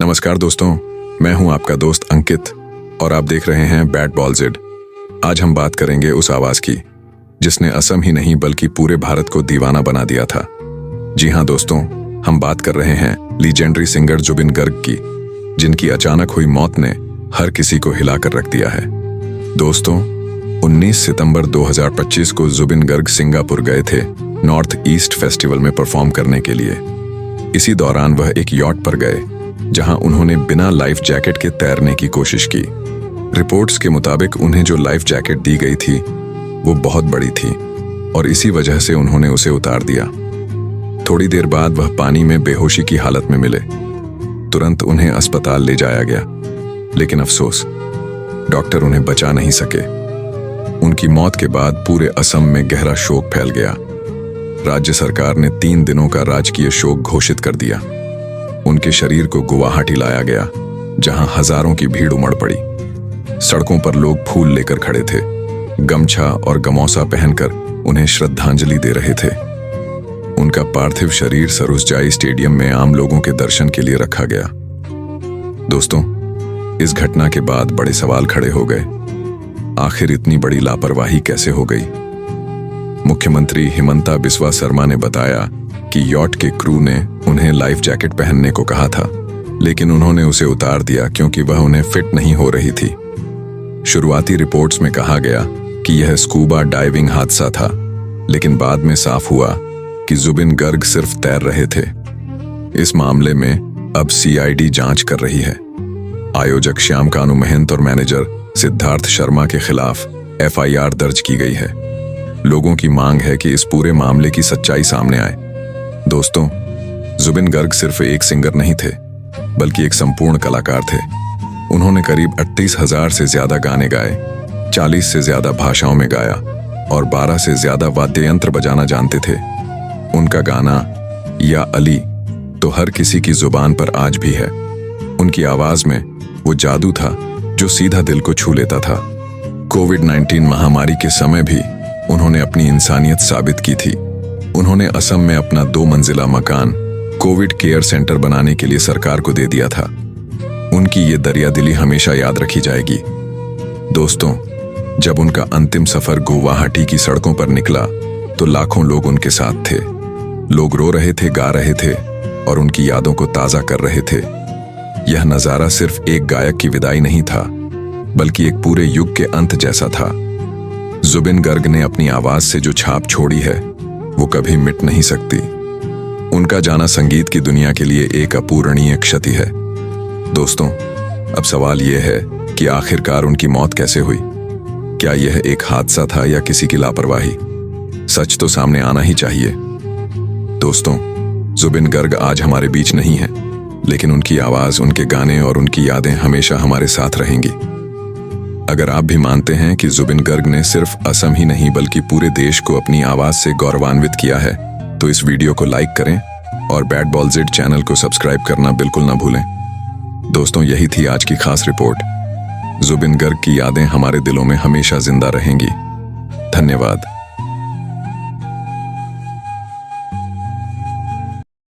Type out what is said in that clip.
नमस्कार दोस्तों, मैं हूं आपका दोस्त अंकित और आप देख रहे हैं बैट बॉल जेड। आज हम बात करेंगे उस आवाज की जिसने असम ही नहीं बल्कि पूरे भारत को दीवाना बना दिया था। जी हां दोस्तों, हम बात कर रहे हैं लीजेंडरी सिंगर जुबिन गर्ग की, जिनकी अचानक हुई मौत ने हर किसी को हिलाकर रख दिया है। दोस्तों, 19 सितंबर 2025 को जुबिन गर्ग सिंगापुर गए थे नॉर्थ ईस्ट फेस्टिवल में परफॉर्म करने के लिए। इसी दौरान वह एक यॉट पर गए जहां उन्होंने बिना लाइफ जैकेट के तैरने की कोशिश की। रिपोर्ट्स के मुताबिक उन्हें जो लाइफ जैकेट दी गई थी वो बहुत बड़ी थी और इसी वजह से उन्होंने उसे उतार दिया। थोड़ी देर बाद वह पानी में बेहोशी की हालत में मिले। तुरंत उन्हें अस्पताल ले जाया गया, लेकिन अफसोस डॉक्टर उन्हें बचा नहीं सके। उनकी मौत के बाद पूरे असम में गहरा शोक फैल गया। राज्य सरकार ने 3 दिनों का राजकीय शोक घोषित कर दिया। उनके शरीर को गुवाहाटी लाया गया, जहां हजारों की भीड़ उमड़ पड़ी। सड़कों पर लोग फूल लेकर खड़े थे, गमछा और गमौसा पहनकर उन्हें श्रद्धांजलि दे रहे थे। उनका पार्थिव शरीर सरुसजाई स्टेडियम में आम लोगों के दर्शन के लिए रखा गया। दोस्तों, इस घटना के बाद बड़े सवाल खड़े हो गए। आखिर इतनी बड़ी लापरवाही कैसे हो गई? मुख्यमंत्री हिमंता बिस्वा शर्मा ने बताया कि यॉट के क्रू ने उन्हें लाइफ जैकेट पहनने को कहा था, लेकिन उन्होंने उसे उतार दिया क्योंकि वह उन्हें फिट नहीं हो रही थी। शुरुआती रिपोर्ट्स में कहा गया कि यह स्कूबा डाइविंग हादसा था, लेकिन बाद में साफ हुआ कि जुबिन गर्ग सिर्फ तैर रहे थे। इस मामले में अब सीआईडी जांच कर रही है। आयोजक श्याम कानू महंत और मैनेजर सिद्धार्थ शर्मा के खिलाफ एफआईआर दर्ज की गई है। लोगों की मांग है कि इस पूरे मामले की सच्चाई सामने आए। दोस्तों, जुबिन गर्ग सिर्फ एक सिंगर नहीं थे, बल्कि एक संपूर्ण कलाकार थे। उन्होंने करीब 38,000 से ज्यादा गाने गाए, 40 से ज्यादा भाषाओं में गाया और 12 से ज्यादा वाद्य यंत्र बजाना जानते थे। उनका गाना या अली तो हर किसी की जुबान पर आज भी है। उनकी आवाज में वो जादू था जो सीधा दिल को छू लेता था। कोविड-19 महामारी के समय भी उन्होंने अपनी इंसानियत साबित की थी। उन्होंने असम में अपना 2 मंजिला मकान कोविड केयर सेंटर बनाने के लिए सरकार को दे दिया था। उनकी ये दरियादिली हमेशा याद रखी जाएगी। दोस्तों, जब उनका अंतिम सफर गुवाहाटी की सड़कों पर निकला तो लाखों लोग उनके साथ थे। लोग रो रहे थे, गा रहे थे और उनकी यादों को ताजा कर रहे थे। यह नजारा सिर्फ एक गायक की विदाई नहीं था, बल्कि एक पूरे युग के अंत जैसा था। जुबिन गर्ग ने अपनी आवाज से जो छाप छोड़ी है वो कभी मिट नहीं सकती। उनका जाना संगीत की दुनिया के लिए एक अपूरणीय क्षति है। दोस्तों, अब सवाल यह है कि आखिरकार उनकी मौत कैसे हुई? क्या यह एक हादसा था या किसी की लापरवाही? सच तो सामने आना ही चाहिए। दोस्तों, जुबिन गर्ग आज हमारे बीच नहीं है, लेकिन उनकी आवाज, उनके गाने और उनकी यादें हमेशा हमारे साथ रहेंगी। अगर आप भी मानते हैं कि जुबिन गर्ग ने सिर्फ असम ही नहीं बल्कि पूरे देश को अपनी आवाज से गौरवान्वित किया है, तो इस वीडियो को लाइक करें और बैट बॉल जेड चैनल को सब्सक्राइब करना बिल्कुल ना भूलें। दोस्तों, यही थी आज की खास रिपोर्ट। जुबिन गर्ग की यादें हमारे दिलों में हमेशा जिंदा रहेंगी। धन्यवाद।